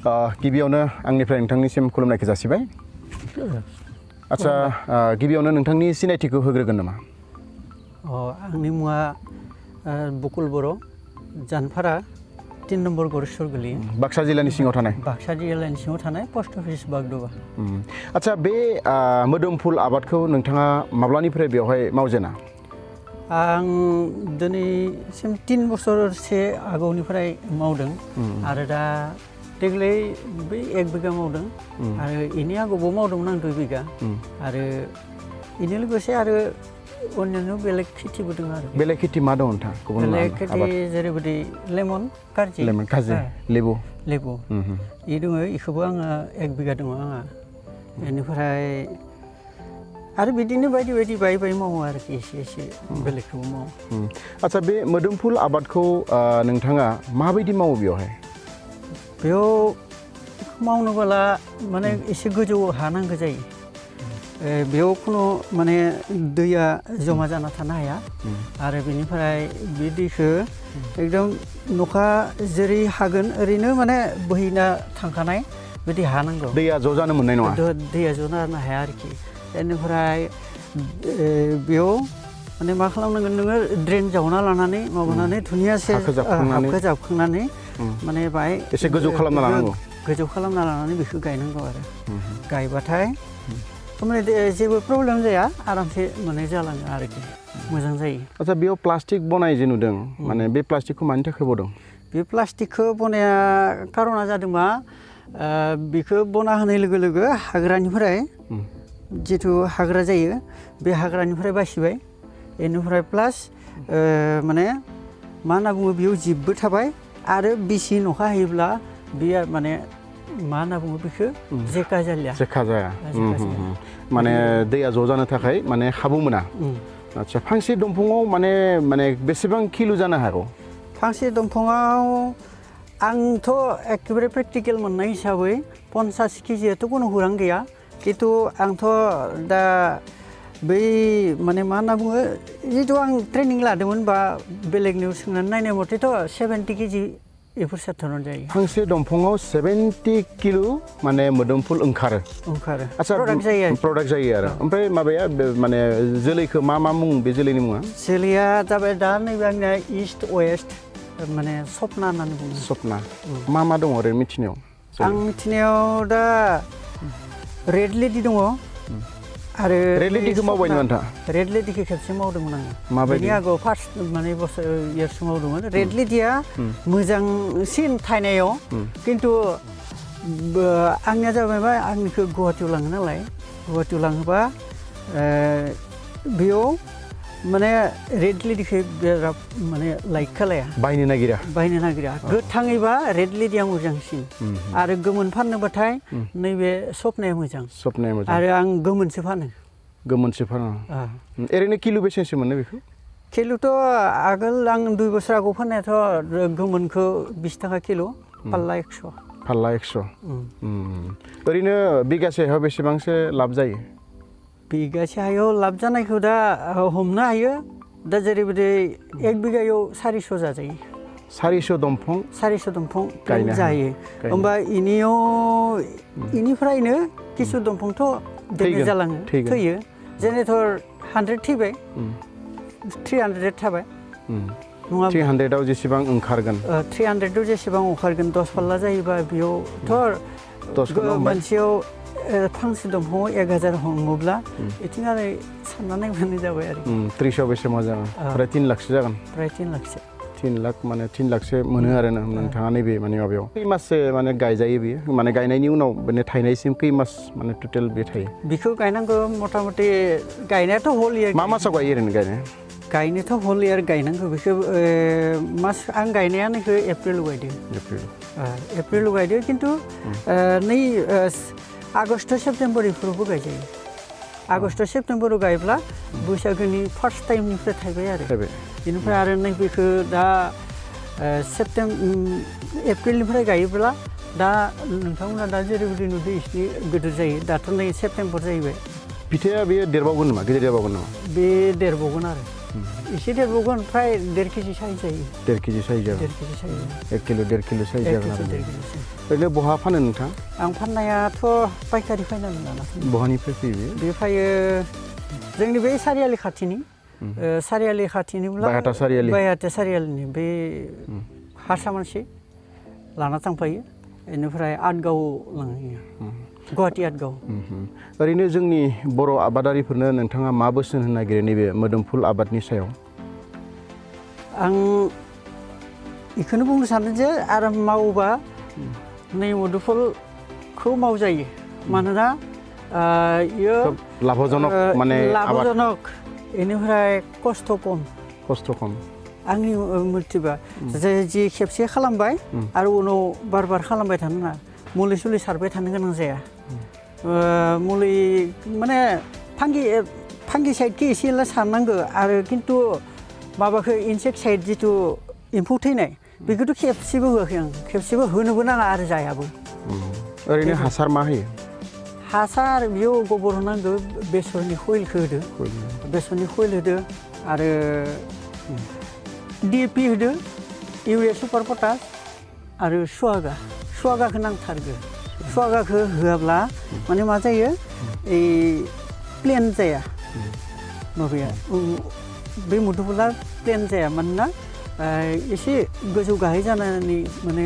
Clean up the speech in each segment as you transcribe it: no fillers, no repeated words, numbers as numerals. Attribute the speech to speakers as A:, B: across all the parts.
A: गिबियावनो आंनिफ्राय नोंथांनिसिम खुलुमनायखौ जासिबाय आच्छा गिबियावनो नोंथांनि सिनायथिखौ होग्रोगोन नामा
B: आंनि मुङा बकुल बर' जानफारा 3 नम्बर गरेस्वर गोलैयो
A: बाक्सा जिल्लानि सिङाव थानाय
B: बाक्सा जिल्लानि सिङाव थानाय पोस्ट अफिस बागदबा
A: आच्छा बे मोदोमफुल आबादखौ नोंथाङा माब्लानिफ्राय बेवहाय मावजेना
B: आं दिनैसिम 3 बोसोरसे आगोलनिफ्राय मावदों आरो दा देग्लाय बै 1 बिगा मावदों आरो इनि आगोलावबो मावदोंमोन आं 2 बिगा आरो इनि लोगोसे आरो अन्यान्य बेलेग खेथिबो दं आरो
A: बेलेग खेथि मा दं नोंथां गुबुन
B: बेलेग खेथि जेरैबायदि लेमन कारजि
A: लेबु
B: इ दङ इखौबो आङो 1 बिगा दङ आंहा बेनिफ्राय आरो बिदिनो बायदि बायदि बाय मावो आरोखि एसे बेलेगखौबो मावो
A: आच्छा बे मोदोमफुल आबादखौ नोंथाङा माबायदि मावो बेयाव
B: मावनोबोला माने एसे गोजौ हा नांगौ जायो बेयाव खुनु माने दैया जमा जाना थानो हाया आरो बेनिफ्राय बे दैखौ एकदम नखा जेरै हागोन ओरैनो माने बोहैना थांखानाय बिदि हा नांगौ
A: दैया ज' जानो मोननाय नङा
B: दैया ज' जानो हाया आरोखि बेनिफ्राय बेयाव माने मा खालामनांगोन नोङो ड्रेन जावना लानानै माबानानै धुनियासे हाखौ जाबखांनानै माने बाहाय
A: एसे गोजौ खालामना लानांगौ
B: गोजौ खालामना लानानै बेखौ गायनांगौ आरो गायबाथाय माने जेबो प्रब्लेम जाया आरामसे माने जालाङो आरोखि मोजां जायो
A: आच्छा बेयाव प्लास्टिक बनाय जे नुदों माने बे प्लास्टिकखौ मानि थाखाय बनायदों
B: बे प्लास्टिकखौ बनाया कारना जादोंबा बेखौ बना होनाय लोगो लोगो हाग्रानिफ्राय जिथु हाग्रा जायो बे हाग्रानिफ्राय बासिबाय बेनिफ्राय प्लास माने मा होनना बुङो बेयाव जिबबो थाबाय आरो बिसि अखा हायोब्ला बेयो माने मा होनना बुङो बेखौ जेका जाया माने दैया ज' जानो थाखाय माने खाबु मोना आच्छा फांसे दंफाङाव माने बेसेबां किल' जानो हागौ फांसे दंफाङाव आंथ' एकेबारे प्रेक्टिकेल मोननाय हिसाबै 50 केजियाथ' कुनु हुरां गैया खिन्थु आंथ' दा बै माने मा होनना बुङो जिथु आं ट्रेनिं लादोंमोन बा बेलेगनियाव सोंनानै नायनाय मथेथ' 70 केजि बेफोर साथारन जायो
A: फांसे दंफाङाव 70 किल' माने मोदोमफुल ओंखारो आच्छा प्रडाक्ट जायो आरो ओमफ्राय माबाया माने जोलैखौ मा मुं बे जोलैनि मुङा
B: जोलैया जाबाय दा नैबे आंनिया इस्ट वेस्ट माने सपना होननानै बुङो
A: सपना मा दङ ओरैनो मिथिनायाव
B: आं मिथिनायाव दा रेड लेडि दङ आरो
A: रेड लेडिखौ मावबाय नोंथाङा
B: रेड लेडिखौ खेबसे मावदोंमोन आङो
A: माबायदि
B: बेनि आगोलाव फार्स्ट माने बोसोर इयार्स मावदोंमोन रेड लेडिया मोजांसिन थायनायाव खिन्थु आंनिया जाबाय मा आंनिखौ गुवाहाटियाव लाङो नालाय गुवाहाटियाव लाङोबा बेयाव माने रेड लेडिखौ बिराद माने लाइक खालाया
A: बायनो नागिरा
B: गोथाङैबा रेड लेडिया मोजांसिन आरो गोमोन फाननोबाथाय नैबे सपनाया मोजां आरो आं गोमोनसो फानो
A: ओरैनो किल' बेसेसो मोनो बेखौ
B: किल'थ' आगोल आं 2 बोसोर आगोल फाननायाथ' गोमोनखौ 20 थाखा किल' फाल्ला 100
A: ओरैनो बिगासेयाव बेसेबांसो लाब जायो
B: बिगासे हायाव लाब जानायखौ दा हमनो हायो दा जेरैबायदि 1 बिगायाव 400 जाजायो
A: 400 दंफां
B: गायनो जायो होमबा इनिफ्रायनो किसु दंफांथ' देमेज जालाङो थैयो जेनेरेटर 100 थैबाय 300 थाबाय
A: 300आव जेसेबां ओंखारगोन
B: 300आव जेसेबां ओंखारगोन 10 फाल्ला जायोबा बेयावथ' मोनसेयाव फांसे दंफाङाव 1000 हमोब्ला बिथिं आरो साननानै नायबानो जाबाय आरो
A: 300 बेसे मोजां प्राय 3 लाखसो जागोन 3 लाख माने 3 लाखसो मोनो आरो नोंथाङा नैबे माने माबायाव खै माससो माने गायजायो बेयो माने गायनायनि उनाव माने थायनायसिम खै मास माने टटेल बे थायो
B: बेखौ गायनांगौ मथा मथि गायनायाथ' हल इयार
A: मा मासाव गायो ओरैनो
B: गायनोथ' हल इयार गायनांगौ बेखौ आं गायनाया नैखौ एप्रिलाव गायदो खिन्थु नै आगस्ट' सेप्तेम्बर बेफोरावबो गायजायो आगस्ट' सेप्तेम्बराव गायब्ला बैसागोनि फार्स्ट टाइमनिफ्राय थायबाय आरो बेनिफ्राय आरो नैबेखौ दा एप्रिलनिफ्राय गायोब्ला दा नोंथांमोना दा जेरैबायदि नुदों एसे गिदिर जायो दाथ' नै सेप्तेम्बर जाहैबाय
A: फिथाइया बेयो देरबावगोन नामा गिदिर देरबावगोन नामा
B: बे देरबावगोन आरो एसे देरबावगोन फ्राय 1.5 केजि साइज जायो
A: 1.5 केजि साइज जागोन
B: 1.5 केजि साइज
A: 1 किल' 1.5 किल' साइज जागोन आरो
B: 1.5 केजि
A: ओरैनो बहा फानो नोंथां
B: आं फाननायाथ' पाइकारि फायनानै लाना फैयो
A: बहानिफ्राय फैयो
B: बे फैयो जोंनि बे सारियालि खाथिनि सारियालि खाथिनिब्ला बायहाथा सारियालिनि बे हारसा मानसि लाना थांफायो बेनिफ्राय आटगाव लाङो गुवाहाटि आटगाव
A: ओरैनो जोंनि बर' आबादारिफोरनो नोंथाङा मा बोसोन होनो नागिरो नैबे मोदोमफुल आबादनि सायाव
B: आं बेखौनो बुंनो सानो जे आरो मावोबा नै मुदुफुलखौ मावजायो मानोना इयो
A: लाभजनक माने
B: लाभजनक बेनिफ्राय खस्थ' खम आंनि मथिबा जि खेबसे खालामबाय आरो उनाव बार खालामबाय थानो नाङा मुलि सुलि सारबाय थानो गोनां जाया मुलि माने फांगिसाइडखौ एसे एला सारनांगौ आरो खिन्थु माबाखौ इनसेक्टिसाइड जिथु एम्फौ थैनाय बेखौथ' खेबसेबो होआखै आं खेबसेबो होनोबो नाङा आरो जायाबो
A: ओरैनो हासार मा होयो
B: हासार बेयाव गोबोर होनांगौ बेसरनि खइलखौ होदो बेसरनि खइल होदो आरो DAP होदो इउरिया सुपार पटास आरो सुवागाखौ नांथारगौ सुवागाखौ होआब्ला माने मा जायो ओइ प्लेन जाया माबाया बे मुदुफुला प्लेन जाया मानोना एसे गोजौ गाहाय जानानै माने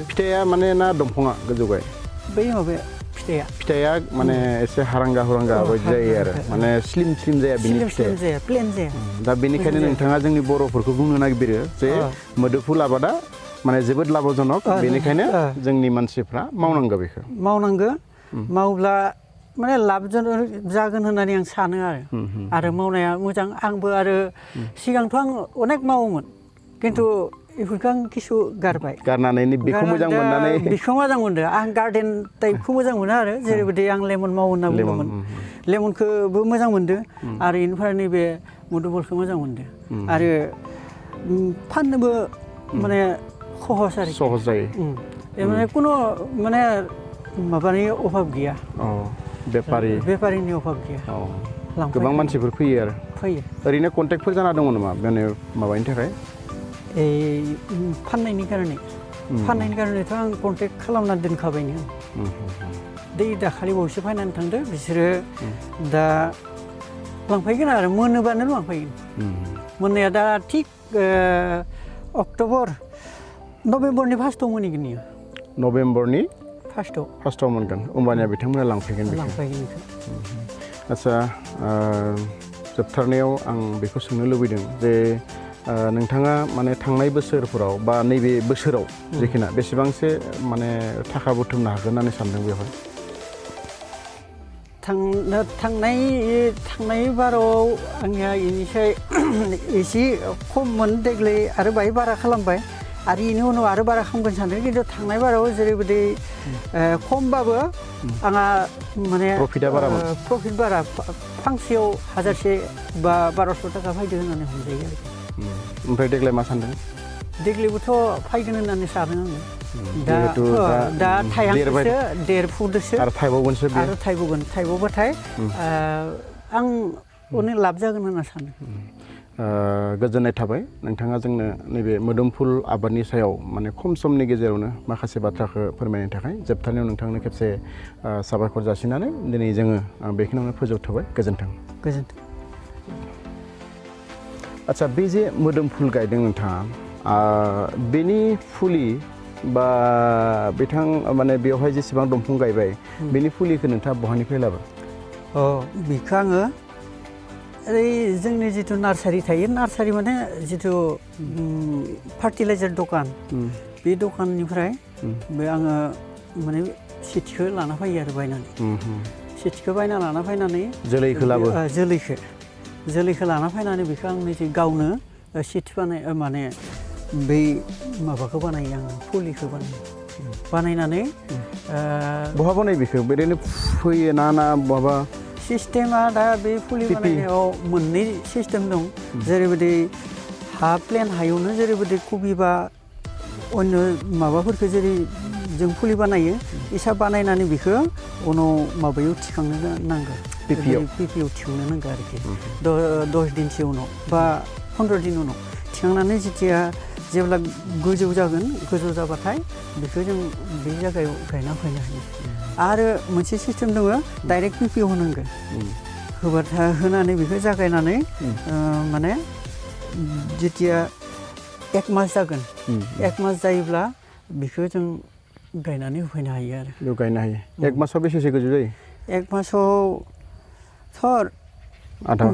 A: फिथाइया माने ना दंफाङा गोजौ गाहाय
B: बै माबाया
A: फिथाइया माने एसे हारांगा बायदि जायो आरो माने स्लिम जाया बिनि
B: फिथाइया प्लेन जाया
A: दा बेनिखायनो नोंथाङा जोंनि बर'फोरखौ बुंनो नागिरो जे मोदोमफुल आबादा माने जोबोद लाभजनक बेनिखायनो जोंनि मानसिफ्रा मावनांगौ बेखौ
B: मावब्ला माने लाभजनक जागोन होननानै आं सानो आरो मावनाया मोजां आंबो आरो सिगांथ' आं अनेक मावोमोन खिन्थु बेफोरखौ आं किसु
A: गारनानै बेखौ मोजां
B: मोनदों आं गार्डेन टाइपखौ मोजां मोनो आरो जेरैबायदि आं लेमन मावो होनना बुंदोंमोन लेमनखौबो मोजां मोनदों आरो बेनिफ्राय नैबे मुदुफुलखौ मोजां मोनदों आरो फाननोबो माने सहज
A: जायो
B: माने खुनु माने माबानि अभाब गैया बेफारिनि अभाब गैया
A: गोबां मानसिफोर फैयो ओरैनो कन्टेक्टफोर जाना दङ नामा माने माबानि थाखाय
B: फाननायनि खार'नैथ' आं कन्टेक्ट खालामना दोनखाबायनो दाखालि बावैसो फायनानै थांदो बिसोरो दा लांफैगोन आरो मोनोबानो लांफैगोन मोननाया दा थिग नभेम्बरनि फार्स्टआव मोनहैगोन इयो
A: नभेम्बरनि
B: फार्स्टआव
A: मोनगोन होमबानिया बिथांमोना लांफैगोन आदसा जोबथारनायाव आं बेखौ सोंनो लुबैदों जे नोंथाङा माने थांनाय बोसोरफोराव बा नैबे बोसोराव जेखिना बेसेबांसो माने थाखा बुथुमनो हागोन होननानै सानदों बेवहाय
B: थांनाय बाराव आंनिया इनिफ्राय एसे खममोन देग्लाय आरो बाहाय बारा खालामबाय आरो बेनि उनाव आरो बारा खालामगोन सानदों खिन्थु थांनाय बाराव जेरैबायदि खमबाबो आंहा माने प्रफिट बारा फांसेयाव 1000 बा 1200 थाखा फैदो होननानै हमजायो आरो
A: ओमफ्राय देग्लाय मा सानदों
B: देग्लायबोथ' फैगोन होननानै सानदों आङो दा थाइहांसो देरफुदोसो
A: आरो
B: थाइबावबाथाय आं अनेक लाब जागोन होनना सानो
A: गोजोननाय थाबाय नोंथाङा जोंनो नैबे मोदोमफुल आबादनि सायाव माने खम समनि गेजेरावनो माखासे बाथ्राखौ फोरमायनो थाखाय जोबथारनायाव नोंथांनो खेबसे साबायखर जासिनानै दिनै जोङो बेखिनियावनो फोजोबथ'बाय गोजोन्थों आच्छा बे जे मोदोमफुल गायदों नोंथाङा बेनि फुलि बा बिथां माने बेवहाय जेसेबां दंफां गायबाय बेनि फुलिखौ नोंथाङा बहानिफ्राय लाबो
B: बेखौ आङो ओरै जोंनि जिथु नार्सारि थायो नार्सारि माने जिथु फार्टिलाइजार दखान बे दखाननिफ्राय बे आङो माने सिटखौ लाना फैयो आरो बायनानै सिटखौ बायना लाना फैनानै जोलैखौ लाना फैनानै बेखौ आं निजे गावनो सिट माने बै माबाखौ बानायो आङो फुलिखौ बानायनानै
A: बहा बानायो बेखौ ओरैनो फैयो ना बहाबा
B: सिस्टेमा दा बे फुलि बानायनायाव मोननै सिस्टेम दं जेरैबायदि हा प्लेन हायावनो जेरैबायदि कबि बा अन्य माबाफोरखौ जेरै जों फुलि बानायो इसा बानायनानै बेखौ उनाव माबायाव थिखांनो नांगौ पिपिआव थिखांनो नांगौ आरोखि 10 दिनसो उनाव बा 15 दिन उनाव थिखांनानै जेब्ला गोजौ जागोन गोजौ जाबाथाय बेखौ जों बे जायगायाव गायना फैनो हायो आरो मोनसे सिस्टेम दङ डाइरेक्ट पिपिआव होनांगोन होनानै बेखौ जागायनानै माने जेथिया 1 मास जागोन 1 मास जायोब्ला बेखौ जों गायनानै होफैनो हायो आरो
A: बेयाव गायनो हायो 1 मासाव बेसेसो गोजौ जायो
B: 1 मासाव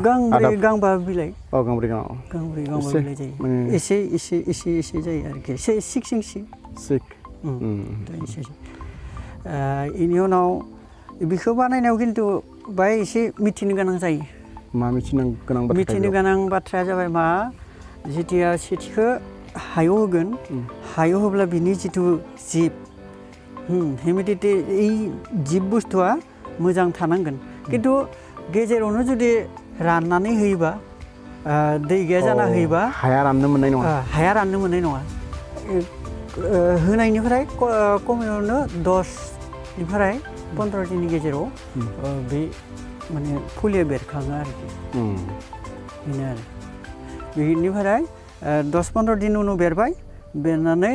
B: गांब्रै गांबा बिलाइ
A: गांब्रै
B: गांबा बिलाइ जायो एसे जायो आरोखि 6 इंसि बेनि उनाव बेखौ बानायनायाव खिन्थु बाहाय एसे मिथिनो गोनां जायो
A: मा मिथिनो
B: गोनां बाथ्राया जाबाय मा जेथिया सेथिखौ हायाव होगोन हायाव होब्ला बिनि जिथु जिब हिउमिडिटि जिब बुस्थुआ मोजां थानांगोन खिन्थु गेजेरावनो जुदि राननानै होयोबा दै गैया जाना होयोबा
A: हाया राननो मोननाय नङा
B: होनायनिफ्राय खमावनो 10निफ्राय 15 दिननि गेजेराव बे माने फुलिया बेरखाङो आरोखि बेनो आरो बेनिफ्राय 10-15 दिन उनाव बेरनानै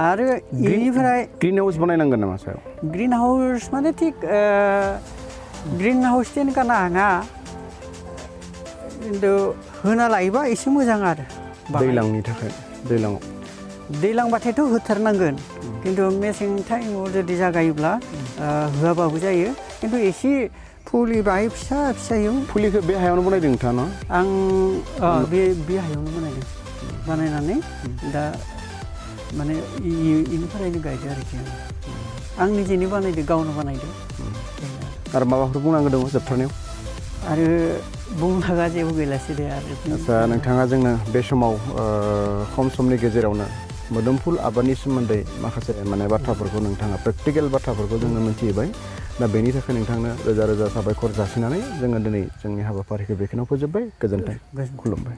B: आरो बेनिफ्राय
A: ग्रिन हाउस बानायनांगोन नामा सायाव
B: ग्रिन हाउस माने थिग ग्रिन हाउस तेनका नाङा खिन्थु होना लायोबा एसे मोजां आरो
A: दैज्लांनि थाखाय
B: दैज्लांबाथायथ' होथारनांगोन खिन्थु मेसें टाइमाव जुदि जागायोब्ला होआबाबो जायो खिन्थु एसे फुलि बाहाय फिसायाव
A: फुलिखौ बे हायावनो बनायदों नोंथाङा न
B: आं बे हायावनो बानायनानै दा माने इनिफ्रायनो गायदो आरोखि आं निजेनो बानायदो गावनो बानायदो
A: आरो माबाफोर बुंनांगौ दङ जोबथारनायाव
B: आरो बुंनो लागा जेबो गैलासै दे आरो
A: आदसा नोंथाङा जोंनो बे समाव खम समनि गेजेरावनो मोदोमफुल आबादनि सोमोन्दै माखासे माने बाथ्राफोरखौ नोंथाङा प्रेक्टिकेल बाथ्राफोरखौ जोंनो मिथिहोबाय दा बेनि थाखाय नोंथांनो रोजा रोजा साबायखर जासिनानै जोङो दिनै जोंनि हाबाफारिखौ बेखिनियाव फोजोबबाय गोजोन्थों खुलुमबाय